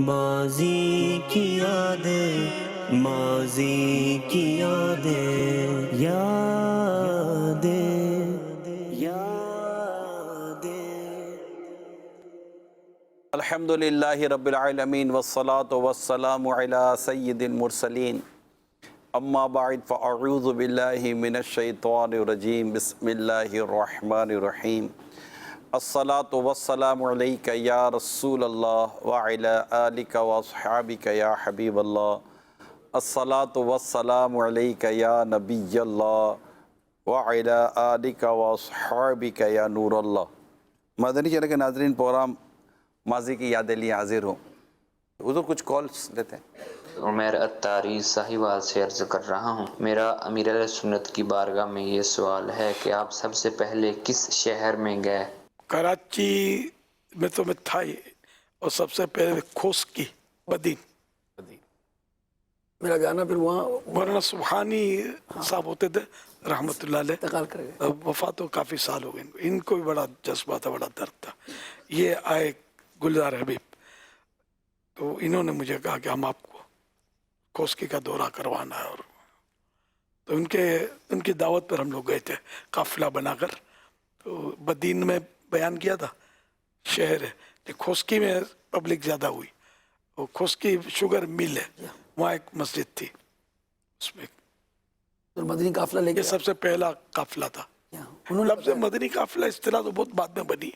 ماضی کی یادیں، ماضی کی یادیں، یادیں، یادیں۔ الحمدللہ رب العالمین والصلاة والسلام علی سید المرسلین، اما بعد فاعوذ باللہ من الشیطان الرجیم، بسم اللہ الرحمن الرحیم۔ الصلاة والسلام علیک یا رسول اللہ وعلی آلک واصحابک یا حبیب اللہ۔ الصلاة والسلام علیک یا نبی اللہ وعلی آلک واصحابک یا نور اللہ۔ مدنی چینل کے ناظرین، پروگرام ماضی کی یادیں لیے حاضر ہوں۔ حضور کچھ کالز لیتے ہیں۔ عمیر اتاری ساہیوال سے عرض کر رہا ہوں، میرا امیر علیہ سنت کی بارگاہ میں یہ سوال ہے کہ آپ سب سے پہلے کس شہر میں گئے؟ کراچی میں تو میں تھا ہی، اور سب سے پہلے کھوسکی بدین میرا جانا، پھر وہاں مولانا سبحانی صاحب ہوتے تھے رحمۃ اللہ علیہ، انتقال کر گئے، وفات تو کافی سال ہو گئے ان کو بھی بڑا جذبہ تھا، بڑا درد تھا۔ یہ آئے گلزار حبیب، تو انہوں نے مجھے کہا کہ ہم آپ کو کھوسکی کا دورہ کروانا ہے، اور تو ان کی دعوت پر ہم لوگ گئے تھے قافلہ بنا کر۔ تو بدین میں بیان کیا تھا شہر ہے، کھوسکی میں پبلک زیادہ ہوئی، وہ کھوسکی شوگر مل ہے، وہاں ایک مسجد تھی، اس میں مدنی قافلہ لے کے یہ سب سے پہلا قافلہ تھا۔ لفظ مدنی قافلہ اصطلاح تو بہت بعد میں بنی۔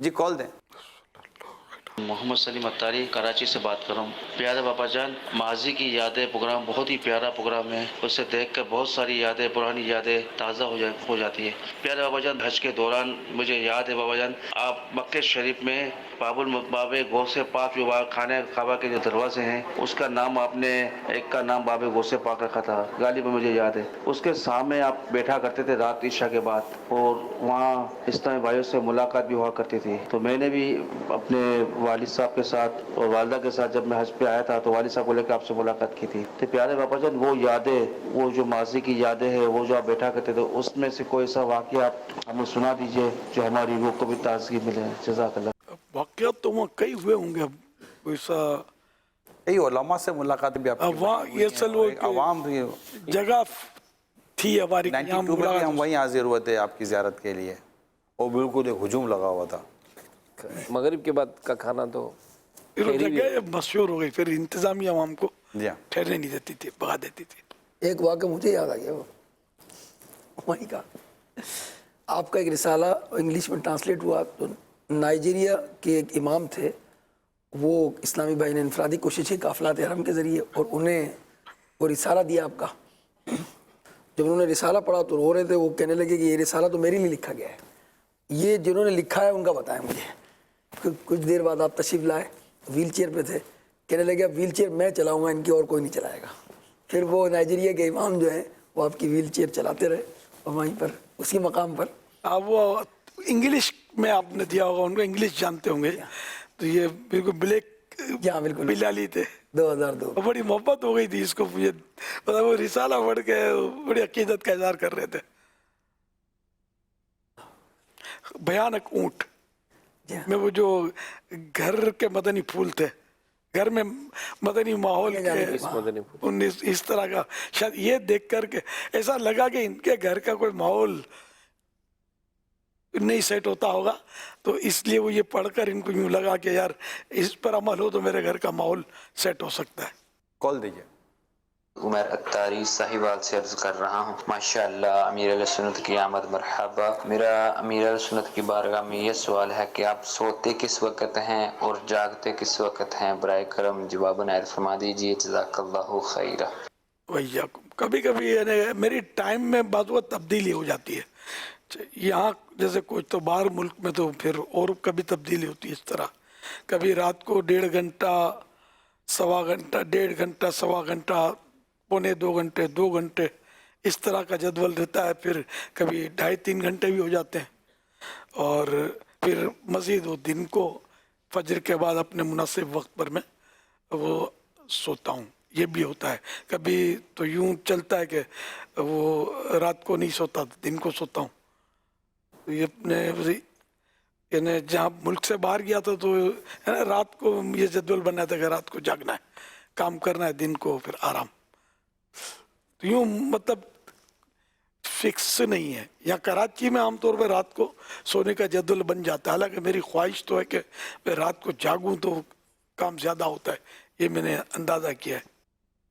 جی کال دیں۔ محمد سلیم اتاری کراچی سے بات کر رہا ہوں۔ پیارے بابا جان، ماضی کی یادیں پروگرام بہت ہی پیارا پروگرام ہے، اسے دیکھ کر بہت ساری یادیں، پرانی یادیں تازہ ہو جاتی ہے۔ پیارے بابا جان، حج کے دوران مجھے یاد ہے بابا جان، آپ مکہ شریف میں باب المباب غوث پاک جو خانہ کعبہ کے جو دروازے ہیں، اس کا نام آپ نے ایک کا نام باب غوث پاک رکھا تھا، غالب مجھے یاد ہے۔ اس کے سامنے آپ بیٹھا کرتے تھے رات عشاء کے بعد، اور وہاں اسلامی بھائیوں سے ملاقات بھی ہوا کرتی تھی۔ تو میں نے بھی اپنے والد صاحب کے ساتھ اور والدہ کے ساتھ جب میں حج پہ آیا تھا تو والد صاحب کو لے کے آپ سے ملاقات کی تھی۔ تو پیارے بابا جان، وہ یادیں، وہ جو ماضی کی یادیں ہیں، وہ جو آپ بیٹھا کرتے تھے، اس میں سے کوئی ایسا واقعہ آپ ہمیں سنا دیجئے جو ہماری روح کو بھی تازگی ملے۔ جزاک اللہ۔ واقعات تو وہاں کئی ہوئے ہوں گے، ویسا کئی علماء سے ملاقات بھی آپ کی وہاں یہ اصل وہ عوام بھی جگہ تھی ہماری، 92 میں بھی ہم وہیں حاضر ہوئے تھے آپ کی زیارت کے لیے، اور بالکل ایک ہجوم لگا ہوا تھا۔ مغرب کے بعد کا کھانا تو جگہ مشہور ہو گئی، پھر انتظامیہ عوام کو جی ہاں، ٹھہرنے نہیں دیتی تھی، بھگا دیتی تھی۔ ایک واقعہ مجھے یاد آ گیا، وہ وہیں کا آپ کا ایک رسالہ انگلش میں ٹرانسلیٹ ہوا، تو نائجیریا کے ایک امام تھے، وہ اسلامی بھائی نے انفرادی کوششیں قافلات حرم کے ذریعے، اور انہیں وہ رسالہ دیا آپ کا۔ جب انہوں نے رسالہ پڑھا تو رو رہے تھے، وہ کہنے لگے کہ یہ رسالہ تو میرے لیے لکھا گیا ہے، یہ جنہوں نے لکھا ہے ان کا بتائیں مجھے۔ کچھ دیر بعد آپ تشریف لائے، ویل چیئر پہ تھے، کہنے لگے اب ویل چیئر میں چلاؤں گا، ان کی اور کوئی نہیں چلائے گا۔ پھر وہ نائجیریا کے امام جو ہیں وہ آپ کی ویل چیئر چلاتے رہے، اور وہیں پر اسی مقام پر اب وہ انگلش میں آپ نے دیا ہوگا، ان کو انگلش جانتے ہوں گے، تو یہ بالکل بلیک جہاں بالکل بلالی تھے، 2002 بڑی محبت ہو گئی تھی اس کو، مجھے وہ رسالہ پڑھ کے بڑی عقیدت کا اظہار کر رہے تھے۔ بھیانک اونٹ میں وہ جو گھر کے مدنی پھول تھے، گھر میں مدنی ماحول کے اس طرح کا، شاید یہ دیکھ کر کے ایسا لگا کہ ان کے گھر کا کوئی ماحول نہیں سیٹ ہوتا ہوگا، تو اس لیے وہ یہ پڑھ کر ان کو یوں لگا کہ یار اس پر عمل ہو تو میرے گھر کا ماحول سیٹ ہو سکتا ہے۔ کال دیجئے۔ عمیر اتاری ساہیوال سے عرض کر رہا ہوں، ماشاءاللہ امیر علیہ سنت کی آمد مرحبا۔ میرا امیر علیہ سنت کی بارگاہ میں یہ سوال ہے کہ آپ سوتے کس وقت ہیں اور جاگتے کس وقت ہیں؟ برائے کرم جواب عنایت فرما دیجیے، جزاک اللہ خیرہ۔ ویاکم، کبھی کبھی یعنی میری ٹائم میں بعض وقت تبدیلی ہو جاتی ہے، یہاں جیسے کوئی تو باہر ملک میں تو پھر اور کبھی تبدیلی ہوتی ہے اس طرح، کبھی رات کو 1.5 گھنٹہ، سوا گھنٹہ، 1.5 گھنٹہ، سوا گھنٹہ، پونے 2 گھنٹے، 2 گھنٹے، اس طرح کا جدول رہتا ہے۔ پھر کبھی 2.5-3 گھنٹے بھی ہو جاتے ہیں، اور پھر مزید وہ دن کو فجر کے بعد اپنے مناسب وقت پر میں وہ سوتا ہوں، یہ بھی ہوتا ہے۔ کبھی تو یوں چلتا ہے کہ وہ رات کو نہیں سوتا، دن کو سوتا ہوں۔ یہ اپنے یعنی جہاں ملک سے باہر گیا تھا تو ہے نا رات کو یہ جدول بنا تھا کہ رات کو جاگنا ہے، کام کرنا ہے، دن کو پھر آرام. تو یوں مطلب فکس نہیں ہے. یہاں کراچی میں عام طور پہ رات کو سونے کا جدول بن جاتا ہے، حالانکہ میری خواہش تو ہے کہ میں رات کو جاگوں تو کام زیادہ ہوتا ہے، یہ میں نے اندازہ کیا ہے.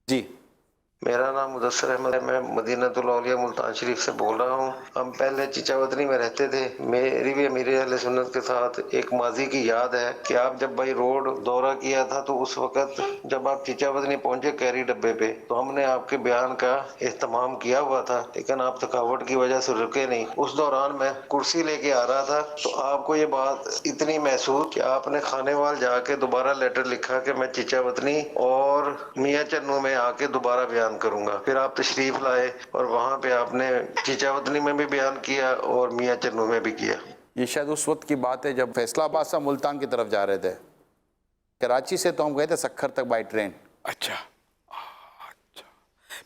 جی میرا نام مدثر احمد ہے، میں مدینۃ الاولیاء ملتان شریف سے بول رہا ہوں. ہم پہلے چچا وطنی میں رہتے تھے. میری بھی امیر اہل سنت کے ساتھ ایک ماضی کی یاد ہے کہ آپ جب بائی روڈ دورہ کیا تھا تو اس وقت جب آپ چچا وطنی پہنچے کیری ڈبے پہ تو ہم نے آپ کے بیان کا اہتمام کیا ہوا تھا، لیکن آپ تھکاوٹ کی وجہ سے رکے نہیں. اس دوران میں کرسی لے کے آ رہا تھا تو آپ کو یہ بات اتنی محسوس کہ آپ نے خانے وال جا کے دوبارہ لیٹر لکھا کہ میں چچا وطنی اور میاں چنو میں آ کے دوبارہ بیان کروں گا. پھر آپ تشریف لائے اور وہاں پہ آپ نے چچا وطنی میں بھی بیان کیا اور میاں چنو میں بھی کیا. یہ شاید اس وقت کی بات ہے جب فیصلہ آباد سے ملتان کی طرف جا رہے تھے. کراچی سے تو ہم گئے تھے سکھر تک بائی ٹرین. اچھا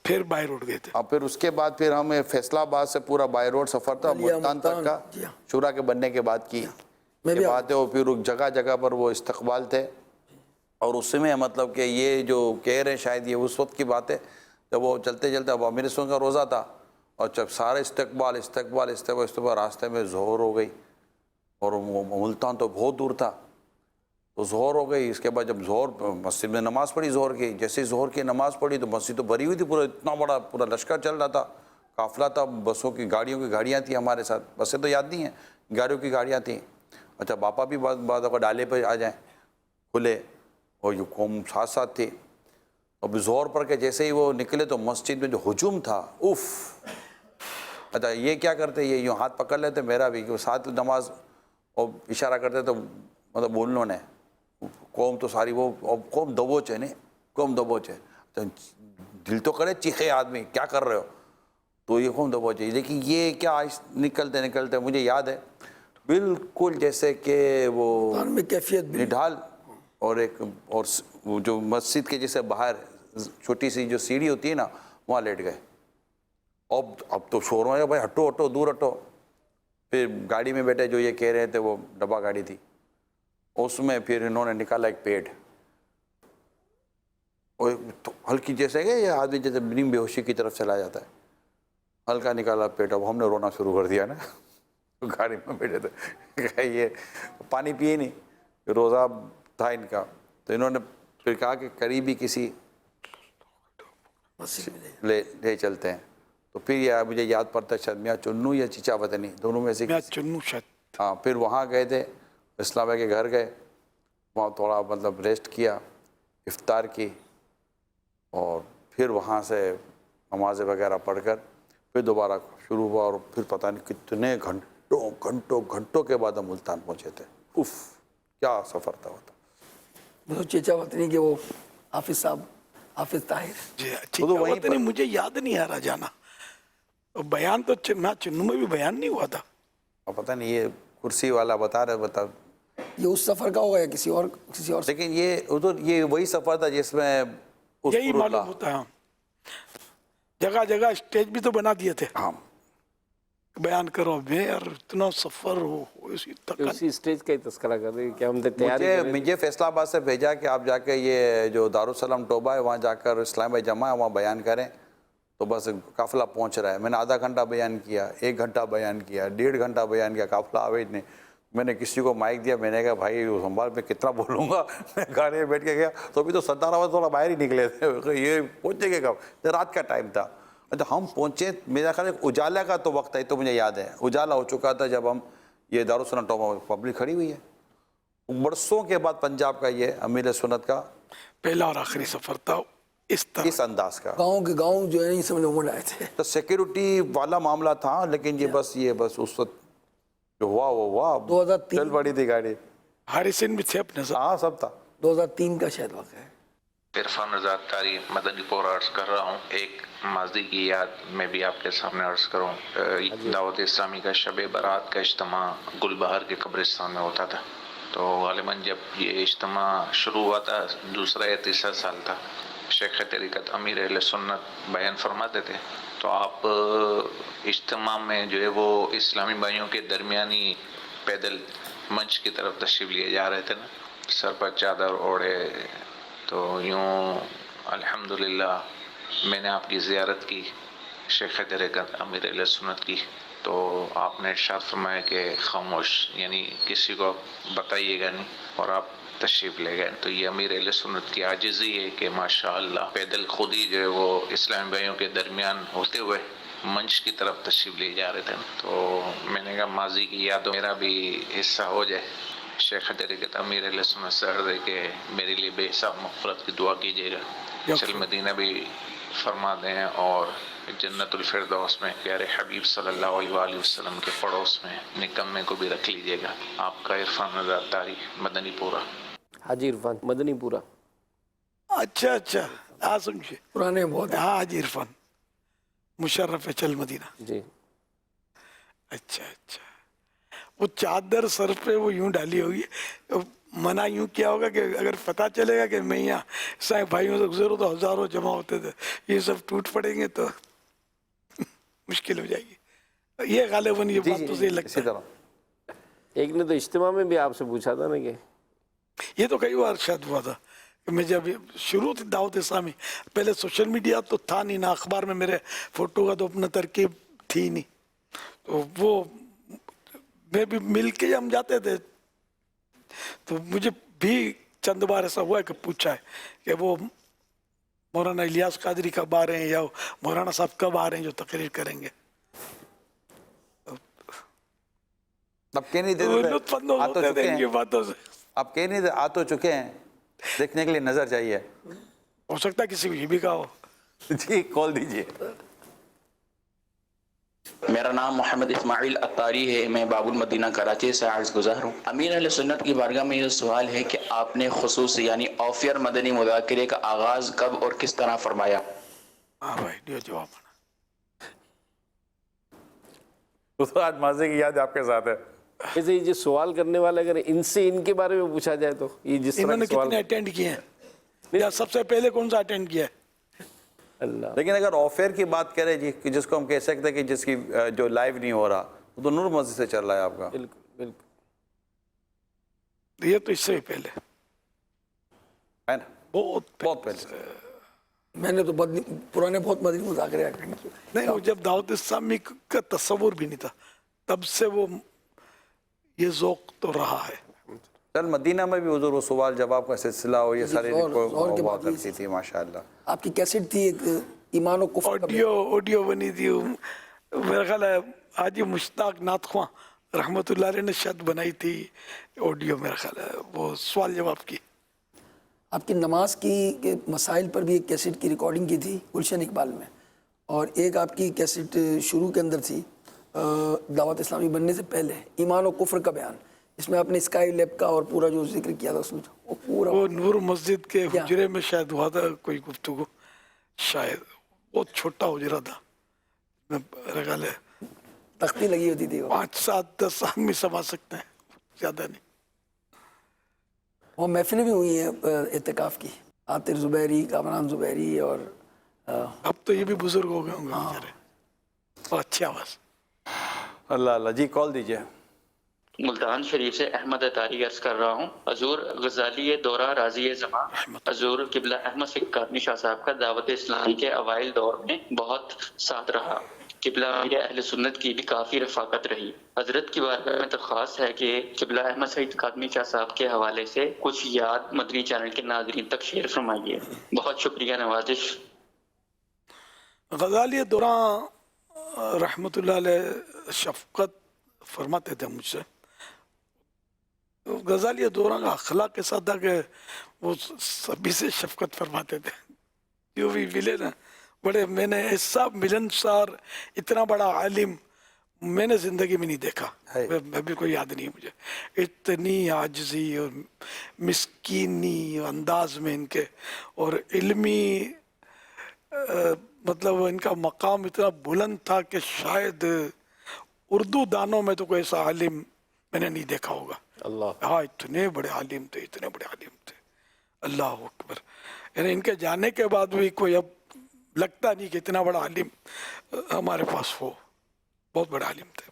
پھر بائی روڈ گئے تھے. اور پھر اس کے بعد پھر ہمیں فیصلہ آباد سے پورا بائی روڈ سفر تھا ملتان تک کا، شورا کے بننے کے بعد کی یہ بات ہے. اور پھر جگہ جگہ پر وہ استقبال تھے. اور اس میں مطلب کہ یہ جو کہہ رہے ہیں شاید یہ اس وقت کی بات ہے جب وہ چلتے چلتے اب امیر سنت کا روزہ تھا اور جب سارے استقبال راستے میں ظہر ہو گئی اور ملتان تو بہت دور تھا تو ظہر ہو گئی. اس کے بعد جب ظہر مسجد میں نماز پڑھی ظہر کی، جیسے ظہر کی نماز پڑھی تو مسجد تو بھری ہوئی تھی، پورا اتنا بڑا پورا لشکر چل رہا تھا، قافلہ تھا، بسوں کی گاڑیاں تھیں ہمارے ساتھ. بسیں تو یاد نہیں ہیں، گاڑیوں کی گاڑیاں تھیں. اچھا باپا بھی بعض اوقات ڈالے پہ آ جائیں کھلے اور یہ قوم ساتھ ساتھ تھی. اب زور پر کے جیسے ہی وہ نکلے تو مسجد میں جو ہجوم تھا اف. اچھا یہ کیا کرتے، یہ یوں ہاتھ پکڑ لیتے میرا بھی کہ ساتھ نماز اور اشارہ کرتے تو مطلب انہوں نے قوم تو ساری وہ قوم دبوچ ہے، نہیں قوم دبوچ ہے. دل تو کرے چیخے آدمی کیا کر رہے ہو، تو یہ قوم دبوچ ہے. لیکن یہ کیا نکلتے مجھے یاد ہے بالکل جیسے کہ وہ کیفیت نڈھال اور ایک اور جو مسجد کے جیسے باہر چھوٹی سی جو سیڑھی ہوتی ہے نا وہاں لیٹ گئے. اب تو شور ہو بھائی ہٹو دور ہٹو. پھر گاڑی میں بیٹھے جو یہ کہہ رہے تھے وہ ڈبہ گاڑی تھی، اس میں پھر انہوں نے نکالا ایک پیڈ اور ہلکی جیسے کہ یہ آدمی جیسے نیم بے ہوشی کی طرف چلا جاتا ہے، ہلکا نکالا پیڈ. اب ہم نے رونا شروع کر دیا نا گاڑی میں بیٹھے تھے. یہ پانی پیے نہیں، روزہ تھا ان کا. تو انہوں نے پھر کہا کہ قریبی کسی لے چلتے ہیں. تو پھر یہ مجھے یاد پڑتا ہے شاید میاں چنو یا چچا وطنی دونوں میں سے میاں چنو شاید. ہاں پھر وہاں گئے تھے اسلام آباد کے گھر گئے، وہاں تھوڑا مطلب ریسٹ کیا، افطار کی اور پھر وہاں سے نمازیں وغیرہ پڑھ کر پھر دوبارہ شروع ہوا. اور پھر پتہ نہیں کتنے گھنٹوں کے بعد ہم ملتان پہنچے تھے. اف کیا سفر تھا ہوتا. چچا وطنی کے وہ حافظ صاحب حافظ طاہر جی وطنی مجھے یاد نہیں آ رہا جانا. بیان تو چنو میں بھی بیان نہیں ہوا تھا. پتہ نہیں یہ کرسی والا بتا رہے یہ اس سفر کا ہوگا یا کسی اور لیکن یہ ادھر یہ وہی سفر تھا جس میں یہی معلوم ہوتا ہے. جگہ جگہ اسٹیج بھی تو بنا دیے تھے ہاں بیان کرو. میں یار اتنا سفر ہو اسی اسٹیج کا ہی تذکرہ کر رہے ہیں کہ ہم نے تیاری مجھے فیصلہ آباد سے بھیجا کہ آپ جا کے یہ جو دارالسلام ٹوبہ ہے وہاں جا کر اسلام بھائی جمع ہے وہاں بیان کریں. تو بس قافلہ پہنچ رہا ہے. میں نے آدھا گھنٹہ بیان کیا، 1 گھنٹہ بیان کیا، 1.5 گھنٹہ بیان کیا، قافلہ آوے نہیں. میں نے کسی کو مائک دیا، میں نے کہا بھائی سنبھال میں کتنا بولوں گا. میں گاڑی میں بیٹھ کے گیا تو ابھی تو 17 آواز تھوڑا باہر ہی نکلے تھے. یہ پہنچے گے کب؟ رات کا ٹائم تھا. اچھا ہم پہنچے میرا خیال ہے اجالا کا تو وقت ہے تو مجھے یاد ہے اجالا ہو چکا تھا جب ہم یہ دارالسلام ٹوبہ پبلک کھڑی ہوئی ہے. برسوں کے بعد پنجاب کا یہ امیر سنت کا پہلا اور آخری سفر تھا اس انداز کا. گاؤں جو ہے یہ سب لوگ آئے تھے تو سیکیورٹی والا معاملہ تھا لیکن یہ بس اس وقت جو ہوا وہ ہوا. 2003 چل پڑی تھی گاڑی. حارثین بھی تھے اپنے ساتھ. ہاں سب تھا. 2003 کا شاید واقعہ ہے. عرفان رضا قاری مدنی پور عرض کر رہا ہوں. ایک ماضی کی یاد میں بھی آپ کے سامنے عرض کروں. دعوت اسلامی کا شب برات کا اجتماع گل بہار کے قبرستان میں ہوتا تھا. تو غالباً جب یہ اجتماع شروع ہوا تھا 2 یا 3 سال تھا. شیخ طریقت امیر اہل سنت بیان فرماتے تھے تو آپ اجتماع میں جو ہے وہ اسلامی بھائیوں کے درمیانی پیدل منچ کی طرف تشریف لیے جا رہے تھے نا، سر پر چادر اوڑھے، تو یوں الحمدللہ میں نے آپ کی زیارت کی، شیخ طریقت امیر اہل سنت کی، تو آپ نے ارشاد فرمایا کہ خاموش، یعنی کسی کو بتائیے گا نہیں، اور آپ تشریف لے گئے. تو یہ امیر اہل سنت کی عاجزی ہے کہ ماشاءاللہ پیدل خود ہی جو ہے وہ اسلامی بھائیوں کے درمیان ہوتے ہوئے منچ کی طرف تشریف لے جا رہے تھے. تو میں نے کہا ماضی کی یاد میرا بھی حصہ ہو جائے. شیخ طریقت امیر اہل سنت سے عرض ہے کہ میرے لیے بے حساب مغفرت کی دعا کیجیے گا. چل مدینہ بھی فرما دیں، اور جنت الفردوس میں پیارے حبیب صلی اللہ علیہ وآلہ وسلم کے پڑوس میں نکمے کو بھی رکھ لیجیے گا. آپ کا عرفان رضا اتاری، مدنی پورہ. حاجی عرفان مدنی پورہ. اچھا ہاں سمجھے پرانے بہت ہیں. ہاں حاجی عرفان مشرف ہے چل مدینہ. جی اچھا وہ چادر سر پہ وہ یوں ڈالی ہوگی، منع یوں کیا ہوگا کہ اگر پتہ چلے گا کہ میں یہاں عیسائی بھائیوں سے گزروں تو ہزاروں جمع ہوتے تھے، یہ سب ٹوٹ پڑیں گے تو مشکل ہو جائے گی. یہ غالباً یہ بات تو صحیح لگتا ہے. ایک نے تو اجتماع میں بھی آپ سے پوچھا تھا نا کہ یہ تو کئی بار شاید ہوا تھا کہ میں جب شروع تھی دعوت اسلامی، پہلے سوشل میڈیا تو تھا نہیں نا، اخبار میں میرے فوٹو کا تو اپنا ترکیب تھی نہیں، تو وہ میں بھی مل کے ہم جاتے تھے، تو مجھے بھی چند بار ایسا ہوا ہے کہ پوچھا ہے کہ وہ مولانا الیاس قادری کب آ رہے ہیں یا مولانا صاحب کب آ رہے ہیں جو تقریر کریں گے. اب کہہ نہیں وہ دیتے لطف اندوز آ تو ہوتے چکے تھے ان کی ہیں، باتوں سے. اب کہہ نہیں آ تو چکے ہیں، دیکھنے کے لیے نظر چاہیے. ہو سکتا ہے کسی کو یہ بھی کہا ہو. جی کال دیجیے. میرا نام محمد اسماعیل اتاری ہے، میں باب المدینہ کراچی سے عرض گزار ہوں. امیر اہل سنت کی بارگاہ میں یہ سوال ہے کہ آپ نے خصوصی یعنی اوفیر مدنی مذاکرے کا آغاز کب اور کس طرح فرمایا؟ ہاں بھائی یہ جواب آنا. تو آج ماضی کی یاد آپ کے ساتھ ہے. ایسے یہ جو سوال کرنے والے اگر ان سے ان کے بارے میں پوچھا جائے تو یہ جس انہوں طرح نے کے سوال کتنے اٹینڈ کیے ہیں یا سب سے پہلے کون سا اٹینڈ کیا ہے؟ اللہ. لیکن اگر آفیر کی بات کریں جی، کہ جس کو ہم کہہ سکتے ہیں کہ جس کی جو لائیو نہیں ہو رہا، وہ تو نور مسجد سے چل رہا ہے آپ کا. بالکل بالکل. یہ تو اس سے پہلے ہے نا، بہت پہلے. میں نے تو پرانے بہت مدنی مذاکرے اٹینڈ کیے. نہیں، وہ جب دعوت اسلامی کا تصور بھی نہیں تھا تب سے وہ یہ ذوق تو رہا ہے. چل مدینہ میں بھی حضور وہ سوال جواب کا سلسلہ ہو، یہ ساری زور کے ہوا بعد کرتی تھی ماشاءاللہ. آپ کی کیسٹ تھی ایک ایمان و کفر کا آڈیو بنی تھی. میرا خیال ہے حاجی مشتاق ناتخواں رحمۃ اللہ علیہ نے شاید بنائی تھی آڈیو، میرا خیال ہے وہ سوال جواب کی. آپ کی نماز کی مسائل پر بھی ایک کیسٹ کی ریکارڈنگ کی تھی گلشن اقبال میں، اور ایک آپ کی کیسٹ شروع کے اندر تھی دعوت اسلامی بننے سے پہلے، ایمان و کفر کا بیان. اس میں آپ نے اسکائی لیب کا اور پورا جو ذکر کیا تھا اس میں وہ پورا وہ نور مسجد کے حجرے میں شاید ہوا تھا کوئی گفتگو، شاید بہت چھوٹا حجرہ تھا، میرا خیال ہے تختی لگی ہوتی تھی. 5 7 10 آدمی سما سکتے ہیں، زیادہ نہیں. وہ محفلیں بھی ہوئی ہیں اعتکاف کی، عاطر زبیری، کامران زبیری، اور اب تو یہ بھی بزرگ ہو گئے ہوں گے بیچارے. اور اچھی آواز. اللہ اللہ. جی کال دیجیے. ملتان شریف سے احمد اتاری عرض کر رہا ہوں. حضور غزالی دورہ راضی زماں حضور قبلہ احمد سکھ قادمی شاہ صاحب کا دعوت اسلامی کے اوائل دور میں بہت ساتھ رہا. قبلہ اہل سنت کی بھی کافی رفاقت رہی. حضرت کی بارگاہ میں درخواست ہے کہ قبلہ احمد سعید قادمی شاہ صاحب کے حوالے سے کچھ یاد مدنی چینل کے ناظرین تک شیئر فرمائیے. بہت شکریہ. نوازش. غزالی دوران رحمۃ اللہ علیہ شفقت فرماتے تھے مجھ سے. غزالی دوران کا اخلاق ایسا تھا کہ وہ سبھی سے شفقت فرماتے تھے. جو بھی ملے نا بڑے، میں نے ایسا ملنسار اتنا بڑا عالم میں نے زندگی میں نہیں دیکھا، میں بھی کوئی یاد نہیں مجھے. اتنی عاجزی اور مسکینی انداز میں ان کے، اور علمی مطلب ان کا مقام اتنا بلند تھا کہ شاید اردو دانوں میں تو کوئی ایسا عالم میں نے نہیں دیکھا ہوگا. اللہ. ہاں اتنے بڑے عالم تھے، اتنے بڑے عالم تھے. اللہ اکبر. یعنی ان کے جانے کے بعد بھی کوئی اب لگتا نہیں کہ اتنا بڑا عالم ہمارے پاس ہو. بہت بڑا عالم تھے.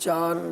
4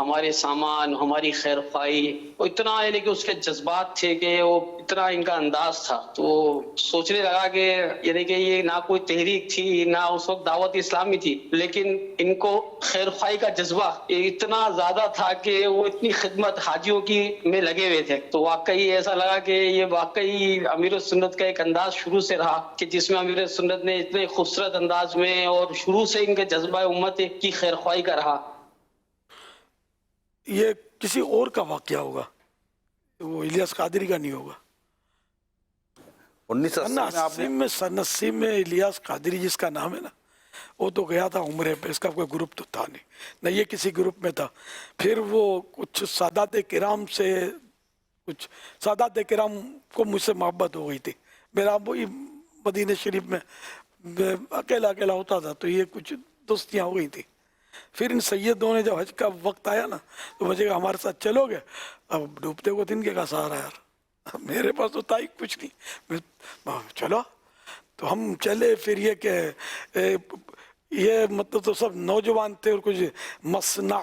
ہمارے سامان، ہماری خیر خواہی، وہ اتنا یعنی کہ اس کے جذبات تھے کہ وہ اتنا ان کا انداز تھا. تو سوچنے لگا کہ یعنی کہ یہ نہ کوئی تحریک تھی، نہ اس وقت دعوت اسلامی تھی، لیکن ان کو خیر خواہی کا جذبہ اتنا زیادہ تھا کہ وہ اتنی خدمت حاجیوں کی میں لگے ہوئے تھے. تو واقعی ایسا لگا کہ یہ واقعی امیر السنت کا ایک انداز شروع سے رہا کہ جس میں امیر السنت نے اتنے خوبصورت انداز میں اور شروع سے ان کے جذبہ امت کی خیر خواہی کا رہا. یہ کسی اور کا واقعہ ہوگا، وہ الیاس قادری کا نہیں ہوگا. 1980 میں الیاس قادری جس کا نام ہے نا، وہ تو گیا تھا عمرے پہ، اس کا کوئی گروپ تو تھا نہیں، نہ یہ کسی گروپ میں تھا. پھر وہ کچھ سادات کرام سے، کچھ سادات کرام کو مجھ سے محبت ہو گئی تھی. میرا وہی مدینہ شریف میں اکیلا ہوتا تھا، تو یہ کچھ دوستیاں ہو گئی تھی. پھر ان سیدوں نے جب حج کا وقت آیا نا، تو مجھے کہا ہمارے ساتھ چلو گے. اب ڈوبتے کو تن کے کا سہارا یار، میرے پاس تو تھا ہی کچھ نہیں. چلو تو ہم چلے. پھر یہ کہ یہ مطلب تو سب نوجوان تھے اور کچھ مصنع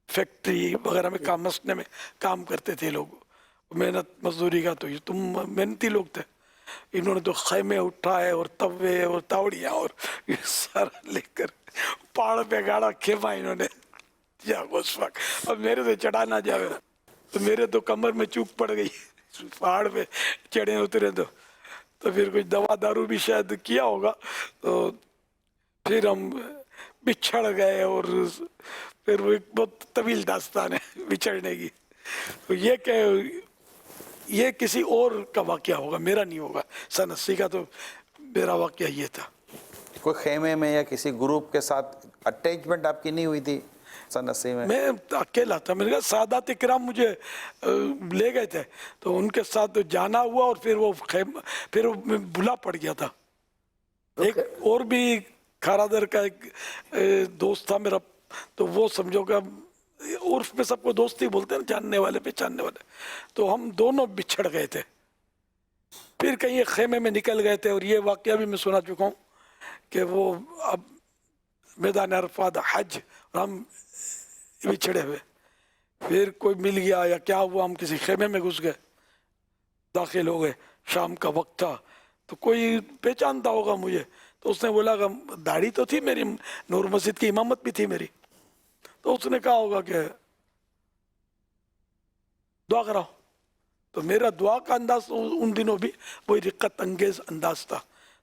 فیکٹری وغیرہ میں کام، مصنع میں کام کرتے تھے لوگ، محنت مزدوری کا. تو یہ تم محنتی لوگ تھے. انہوں نے تو خیمے اٹھائے اور توے اور تاوڑیاں اور یہ سارا لے کر پہاڑ پہ گاڑا کھیما انہوں نے. اس وقت اب میرے سے چڑھا نہ جاوے، تو میرے تو کمر میں چوک پڑ گئی پہاڑ پہ چڑھے اترے. تو پھر کچھ دوا دارو بھی شاید کیا ہوگا. تو پھر ہم بچھڑ گئے، اور پھر وہ ایک بہت طویل داستان ہے بچھڑنے کی. تو یہ کہ یہ کسی اور کا واقعہ ہوگا، میرا نہیں ہوگا. سن 80 کا تو میرا واقعہ یہ تھا. کوئی خیمے میں یا کسی گروپ کے ساتھ اٹیچمنٹ آپ کی نہیں ہوئی تھی سن 80 میں؟ میں اکیلا تھا. میں نے کہا سادات کرام مجھے لے گئے تھے، تو ان کے ساتھ جانا ہوا، اور پھر میں بھلا پڑ گیا تھا. ایک اور بھی کھارادر کا ایک دوست تھا میرا، تو وہ سمجھو کہ عرف میں سب کو دوست ہی بولتے ہیں، جاننے والے پہچاننے والے. تو ہم دونوں بچھڑ گئے تھے. پھر کہیں ایک خیمے میں نکل گئے تھے. اور یہ واقعہ بھی میں سنا چکا ہوں کہ وہ اب میدان عرفات حج، اور ہم بچھڑے ہوئے. پھر کوئی مل گیا یا کیا ہوا، ہم کسی خیمے میں گھس گئے، داخل ہو گئے. شام کا وقت تھا، تو کوئی پہچانتا ہوگا مجھے. تو اس نے بولا کہ داڑھی تو تھی میری، نور مسجد کی امامت بھی تھی میری. تو اس نے کہا ہوگا کہ دعا کراؤ. تو میرا دعا کا انداز ان دنوں بھی وہی رقت انگیز انداز تھا.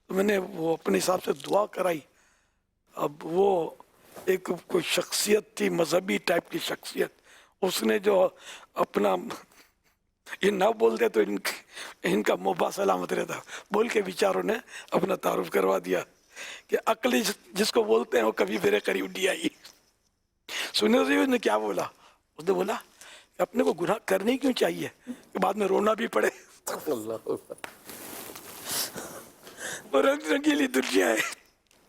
تو میں نے وہ اپنے حساب سے دعا کرائی. اب وہ ایک کوئی شخصیت تھی، مذہبی ٹائپ کی شخصیت. اس نے جو اپنا یہ نہ بولتے تو ان کا مبا سلامت رہتا، بول کے بیچاروں نے اپنا تعارف کروا دیا کہ عقل جس کو بولتے ہیں وہ کبھی میرے قریب نہیں آئی. سننے سے نے کیا بولا؟ اس نے بولا کہ اپنے کو گناہ کرنے کیوں چاہیے کہ بعد میں رونا بھی پڑے. اور رنگ رنگیلی دنیا ہے،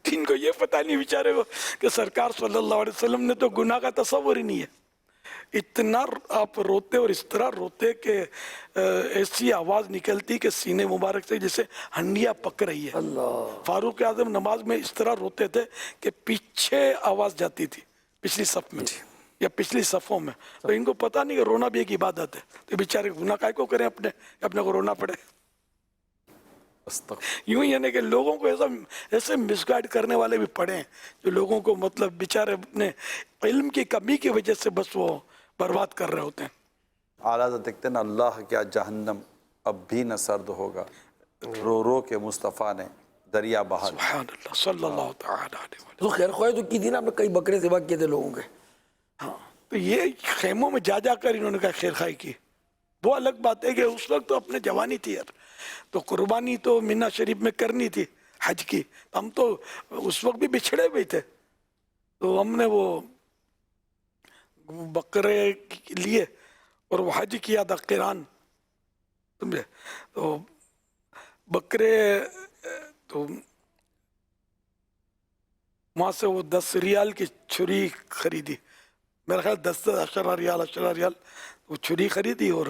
ان کو یہ پتہ نہیں بیچارے کو کہ سرکار صلی اللہ علیہ وسلم نے تو گناہ کا تصور ہی نہیں ہے. اتنا آپ روتے، اور اس طرح روتے کہ ایسی آواز نکلتی کہ سینے مبارک سے جیسے ہنڈیاں پک رہی ہے. فاروق اعظم نماز میں اس طرح روتے تھے کہ پیچھے آواز جاتی تھی، پچھلی صف میں یا پچھلی صفوں میں. تو ان کو پتہ نہیں کہ رونا بھی ایک عبادت ہے. تو بیچارے گناہ کائے کو کریں اپنے کو رونا پڑے. یوں یعنی کہ لوگوں کو ایسے مس گائیڈ کرنے والے بھی پڑے ہیں، جو لوگوں کو مطلب بیچارے اپنے علم کی کمی کی وجہ سے بس وہ برباد کر رہے ہوتے ہیں. اعلیٰ دیکھتے ہیں نا، اللہ کیا جہنم اب بھی نہ سرد ہوگا، رو رو کے مصطفیٰ نے دریا بہا. سبحان اللہ، صلی اللہ تعالی علیہ وسلم. تو خیر خواہ تو کی تھی نا، آپ نے کئی بکرے ذبح کیے تھے لوگوں کے. ہاں، تو یہ خیموں میں جا کر انہوں نے کہا خیر خواہی کی. وہ الگ بات ہے کہ اس وقت تو اپنے جوانی تھی یار، تو قربانی تو مینا شریف میں کرنی تھی حج کی. ہم تو اس وقت بھی بچھڑے ہوئے تھے. تو ہم نے وہ بکرے لیے اور وہ حج کیا تھا قران. سمجھے؟ تو بکرے تو وہاں سے وہ 10 ریال کی چھری خریدی، میرا خیال 10 10 ریال وہ چھری خریدی. اور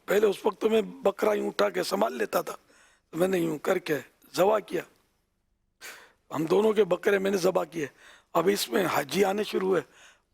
پہلے اس وقت تو میں بکرا یوں اٹھا کے سنبھال لیتا تھا، تو میں نے یوں کر کے ذبح کیا. ہم دونوں کے بکرے میں نے ذبح کیے. اب اس میں حاجی آنے شروع ہوئے،